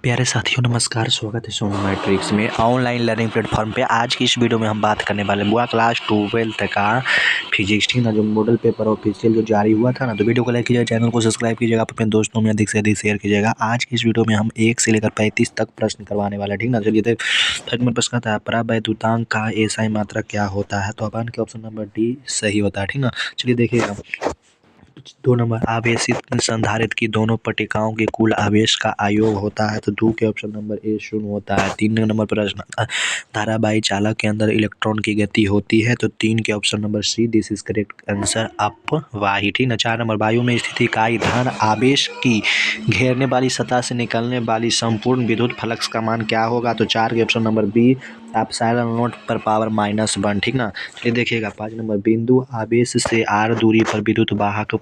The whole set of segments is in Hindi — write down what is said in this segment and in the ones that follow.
प्यारे साथियों नमस्कार, स्वागत है सोनू मैट्रिक्स में ऑनलाइन लर्निंग प्लेटफॉर्म पे। आज की इस वीडियो में हम बात करने वाले हैं क्लास 12th का फिजिक्स, ठीक ना, जो मॉडल पेपर ऑफिशियल जो जारी हुआ था ना। तो वीडियो को लाइक कीजिएगा, चैनल को सब्सक्राइब कीजिएगा, अपने दोस्तों में अधिक से अधिक शेयर कीजिएगा। आज की इस वीडियो में हम 1 से लेकर 35 तक प्रश्न करवाने वाले हैं, ठीक ना। चलिए फर्स्ट में प्रश्न था, परावैद्युतांक का एसआई मात्रक क्या होता है? तो अपन के ऑप्शन नंबर डी सही होता है, ठीक ना। चलिए देखिएगा 2 नंबर, आवेशित संधारित्र की दोनों पट्टिकाओं के कुल आवेश का आयोग होता है। तो 2 के ऑप्शन नंबर ए 0 होता है। 3 नंबर प्रश्न, धारावाही चालक के अंदर इलेक्ट्रॉन की गति होती है। तो 3 के option number C, this is correct answer, अपवाही, ठीक ना। 4 नंबर, वायु में स्थित इकाई धन आवेश की घेरने वाली सतह से निकलने वाली संपूर्ण विद्युत फ्लक्स का मान क्या होगा? तो 4 के option number b, epsilon not पर पावर -1, ठीक ना। चलिए देखिएगा 5 नंबर, बिंदु आवेश से r दूरी पर विद्युत वाहक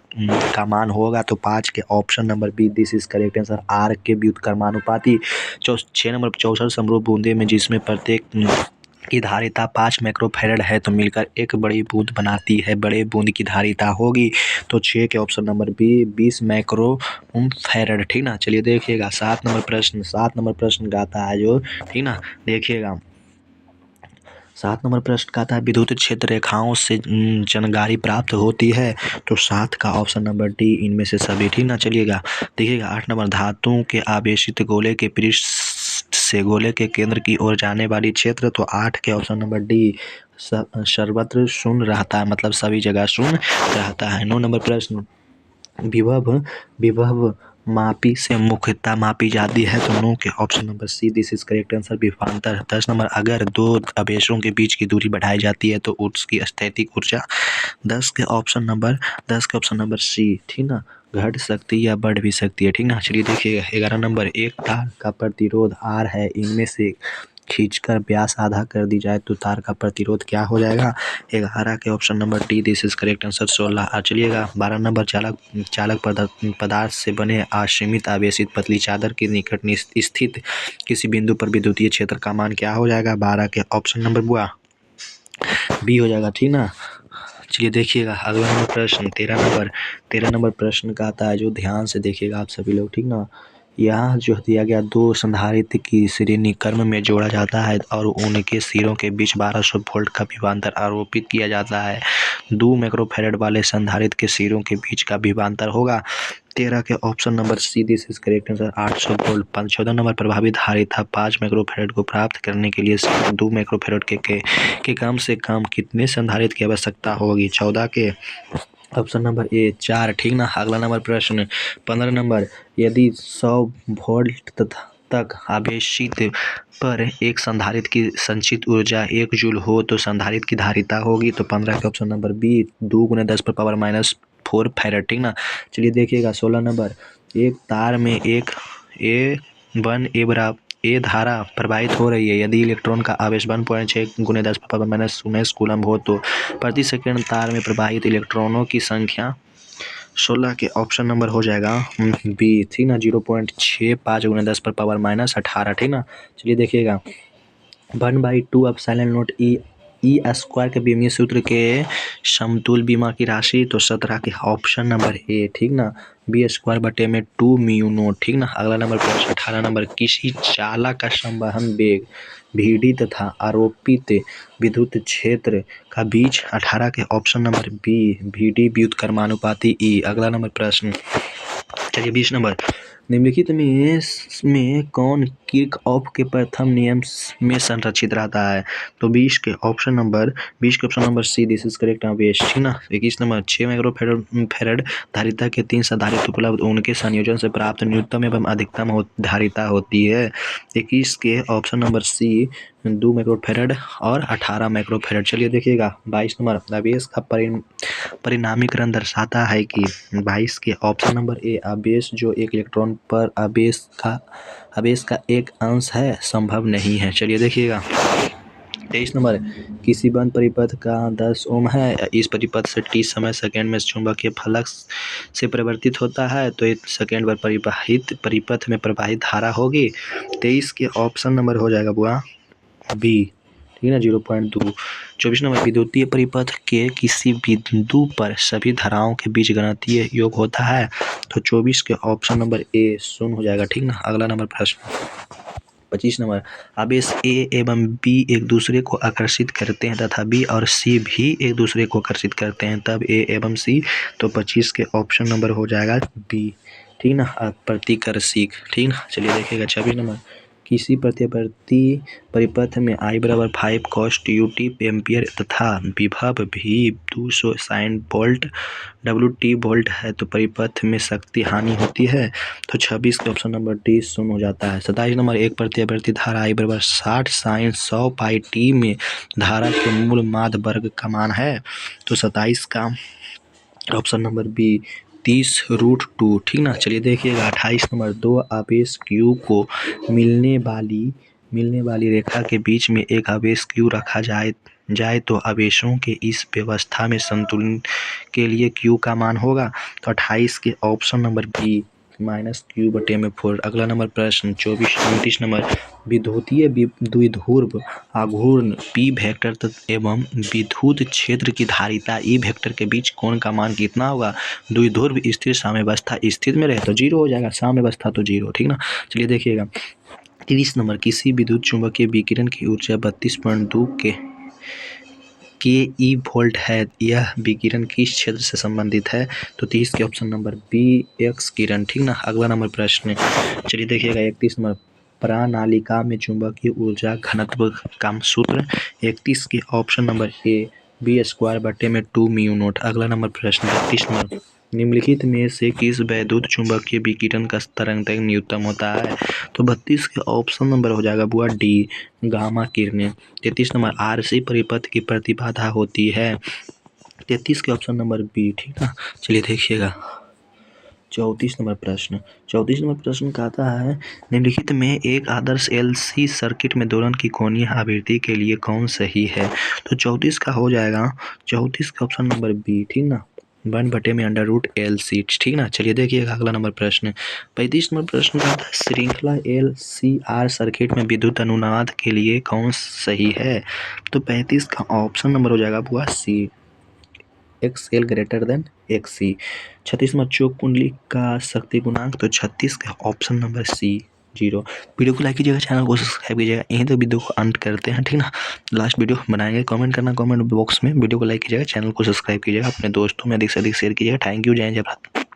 का मान होगा। तो 5 के option number b, this is correct answer, r के व्युत्क्रमानुपाती। 6 नंबर, 64 समरूप बूंदे में जिसमें प्रत्येक की धारिता 5 माइक्रोफैरड है, तो मिलकर एक बड़ी बूंद बनाती है, बड़े बूंद की धारिता होगी। तो 6 के ऑप्शन नंबर बी, 20 माइक्रोफैरड, ठीक ना। चलिए देखिएगा 7 नंबर प्रश्न गाता है जो, ठीक ना। देखिएगा 7 नंबर प्रश्न का था, विद्युत क्षेत्र रेखाओं से जानकारी प्राप्त होती है। तो 7 का ऑप्शन नंबर डी, इनमें से सभी, ठीक ना। चलिएगा देखिएगा 8 नंबर, धातुओं के आवेशित गोले के पृष्ठ से गोले के केंद्र की ओर जाने वाली क्षेत्र। तो 8 के ऑप्शन नंबर डी, सर्वत्र शून्य रहता है, मतलब सभी जगह शून्य रहता है। 9 नंबर प्रश्न, विभव मापी से मुख्यता मापी जाती है। तो 9 के option number C, this is correct answer, विभवांतर। 10 नंबर, अगर 2 आवेशों के बीच की दूरी बढ़ाई जाती है तो उसकी स्थैतिक ऊर्जा 10 के ऑप्शन नंबर सी, ठीक ना, घट सकती या बढ़ भी सकती है, ठीक ना। चलिए देखिएगा 11 नंबर, एक तार का प्रतिरोध R है, इनमें से खींचकर व्यास आधा कर दी जाए तो तार का प्रतिरोध क्या हो जाएगा? 11 के option number D, this is correct answer, 16। चलिएगा 12 नंबर, चालक पदार्थ से बने असीमित आवेशित पतली चादर के निकट स्थित किसी बिंदु पर विद्युतीय क्षेत्र का मान क्या हो जाएगा? 12 के ऑप्शन नंबर बी हो जाएगा, ठीक ना। चलिए देखिएगा अगला नंबर प्रश्न 13 नंबर प्रश्न का आता है जो, ध्यान से देखिएगा आप सभी लोग, ठीक ना। यहाँ जो दिया गया, 2 संधारित्र की श्रेणी क्रम में जोड़ा जाता है और उनके सिरों के बीच 1200 वोल्ट का विभवांतर आरोपित किया जाता है। 2 माइक्रोफैरड वाले संधारित्र के सिरों के बीच का विभवांतर होगा। 13 के option number C, this is correct answer, 800 volt. 14 number, प्रभावित धारिता 5 माइक्रोफैरड को प्राप्त करने के लिए 2 माइक्रोफैरड के कम से कम कितने संधारित्र की आवश्यकता होगी? 14 के ऑप्शन नंबर ए 4, ठीक ना। अगला नंबर प्रश्न 15 नंबर, यदि 100 वोल्ट तक आवेशित पर एक संधारित्र की संचित ऊर्जा 1 जूल हो तो संधारित्र की धारिता होगी। तो 15 के ऑप्शन नंबर बी, 2 × 10 पर पावर -4 फैरड, ठीक ना। चलिए देखिएगा 16 नंबर, एक तार में एक ए धारा प्रवाहित हो रही है। यदि इलेक्ट्रॉन का आवेश 1.6 × 10 पावर -19 कूलम हो तो प्रति सेकंड तार में प्रवाहित इलेक्ट्रॉनों की संख्या 16 के ऑप्शन नंबर हो जाएगा बी, ठीक ना, 0.65 × 10 पर पावर -18, ठीक ना। चलिए देखिएगा 1/2 एप्सिलॉन नॉट ई स्क्वायर के बीमीय सूत्र के समतुल्य बीमा की राशि। तो 17 के ऑप्शन नंबर ए, ठीक ना, बी स्क्वायर बटे में 2 म्यू नॉट, ठीक ना। अगला नंबर प्रश्न 18 नंबर, किसी चालक का संवहन वेग VD तथा आरोपित विद्युत क्षेत्र का बीच 18 के ऑप्शन नंबर बी, VD व्युत्क्रमानुपाती E। अगला नंबर प्रश्न चलिए 20 नंबर, निम्नलिखित में कौन किर्चऑफ के प्रथम नियम में संरक्षित रहता है? तो 20 के option number C, this is correct आवेश, ठीक ना। 21 नंबर, 6 माइक्रोफैरड धारिता के 3 संधारित्र उपलब्ध, उनके संयोजन से प्राप्त न्यूनतम एवं अधिकतम धारिता होती है। 21 के ऑप्शन नंबर सी, 2 माइक्रोफैरड और 18 माइक्रोफैरड। चलिए देखिएगा 22 नंबर, आवेश का परिणामीकरण दर्शाता है कि 22 के ऑप्शन नंबर ए, आवेश जो एक इलेक्ट्रॉन पर आवेश का एक अंश है संभव नहीं है। चलिए देखिएगा 23 नंबर, किसी बंद परिपथ का 10 ओम है, इस परिपथ से t समय सेकेंड में चुंबकीय फ्लक्स से परिवर्तित होता है, तो 1 सेकेंड पर परिपथ में प्रवाहित धारा होगी। 23 के ऑप्शन नंबर हो जाएगा बुआ बी, ठीक है ना, 0.2। 24 नंबर, विद्युतीय परिपथ के किसी बिंदु पर सभी धाराओं के बीच गणितीय योग होता है। तो 24 के ऑप्शन नंबर ए शून्य हो जाएगा। ठीक ना। अगला नंबर प्रश्न 25 नंबर, आवेश ए एवं बी एक दूसरे को आकर्षित करते हैं तथा बी और सी भी एक दूसरे को आकर्षित करते हैं, तब ए एवं सी। तो 25 के ऑप्शन नंबर हो जाएगा बी। ठीक ना, प्रतिकर्षिक। ठीक ना। चलिए देखिएगा 26 नंबर, किसी प्रतिवर्ती परिपथ में I बराबर 5 cos ut एम्पियर तथा विभव भी 200 sin वोल्ट WT वोल्ट है, तो परिपथ में शक्ति हानि होती है। तो 26 के ऑप्शन नंबर डी शून्य हो जाता है। 27 नंबर, एक प्रतिवर्ती धारा I बराबर 60 sin 100 पाई टी में धारा के मूल माध्य वर्ग का मान है। तो 27 का ऑप्शन नंबर बी 30√2। ठीक ना। चलिए देखिएगा 28 नंबर, दो आवेश Q को मिलने वाली रेखा के बीच में एक आवेश Q रखा जाए तो आवेशों के इस व्यवस्था में संतुलन के लिए Q का मान होगा। तो 28 के ऑप्शन नंबर बी -Q/4। अगला नंबर प्रश्न 29 नंबर, विद्युतीय द्विध्रुव आघूर्ण P वेक्टर एवं विद्युत क्षेत्र की धारिता E वेक्टर के बीच कोण का मान कितना होगा। द्विध्रुव स्थिर साम्यावस्था स्थिति में रहे तो 0 हो जाएगा, साम्यावस्था तो 0। ठीक ना। चलिए देखिएगा 30 नंबर, किसी विद्युत चुम्बकीय विकिरण की ऊर्जा 32.2 के ई वोल्ट है, यह विकिरण किस क्षेत्र से संबंधित है। तो 30 के ऑप्शन नंबर बी एक्स किरण। ठीक ना। अगला नंबर प्रश्न चलिए देखिएगा 31 नंबर, प्रणालिका में चुंबकीय ऊर्जा घनत्व का सूत्र। 31 के ऑप्शन नंबर ए b² में 2μ0। अगला नंबर प्रश्न 32 नंबर, निम्नलिखित में से किस वैद्युत चुंबकीय विकिरण का तरंग न्यूनतम होता है। तो 32 के ऑप्शन नंबर हो जाएगा बुआ डी गामा किरणें। 33 नंबर, आरसी परिपथ की प्रतिबाधा होती है। 33 के ऑप्शन नंबर बी। ठीक ना। चलिए देखिएगा 34 नंबर प्रश्न कहता है, निम्नलिखित में एक आदर्श एलसी सर्किट में दोलन की कोणीय आवृत्ति के लिए कौन सही है। तो 34 का हो जाएगा 34 का ऑप्शन नंबर बी। ठीक ना, 1/√LC। ठीक ना। चलिए देखिएगा अगला नंबर प्रश्न 35 नंबर प्रश्न कहता है, श्रृंखला LCR सर्किट में विद्युत अनुनाद के लिए कौन सही है। तो 35 का ऑप्शन नंबर हो जाएगा बुआ सी, XL > XC। 36 नंबर, चौक कुंडली का शक्ति गुणांक। तो 36 का ऑप्शन नंबर सी 0। वीडियो को लाइक कीजिएगा, चैनल को सब्सक्राइब कीजिएगा। यहीं तो वीडियो को अंत करते हैं। ठीक ना। लास्ट वीडियो बनाएंगे, कमेंट करना कमेंट बॉक्स में, वीडियो को लाइक कीजिएगा, चैनल को सब्सक्राइब कीजिएगा, अपने दोस्तों में अधिक से अधिक शेयर कीजिएगा। थैंक यू, जय हिंद, जय भारत।